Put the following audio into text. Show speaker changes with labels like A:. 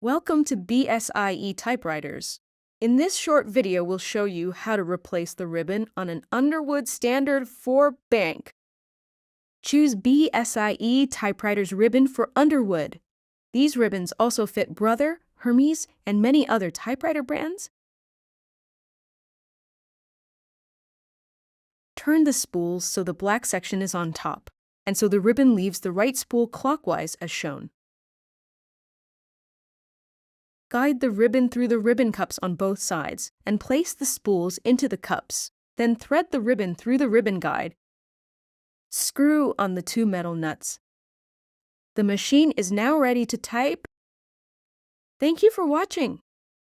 A: Welcome to BSIE typewriters. In this short video, we'll show you how to replace the ribbon on an Underwood Standard 4 bank. Choose BSIE typewriters ribbon for Underwood. These ribbons also fit Brother, Hermes, and many other typewriter brands. Turn the spools so the black section is on top, and so the ribbon leaves the right spool clockwise as shown. Guide the ribbon through the ribbon cups on both sides and place the spools into the cups. Then thread the ribbon through the ribbon guide. Screw on the two metal nuts. The machine is now ready to type. Thank you for watching.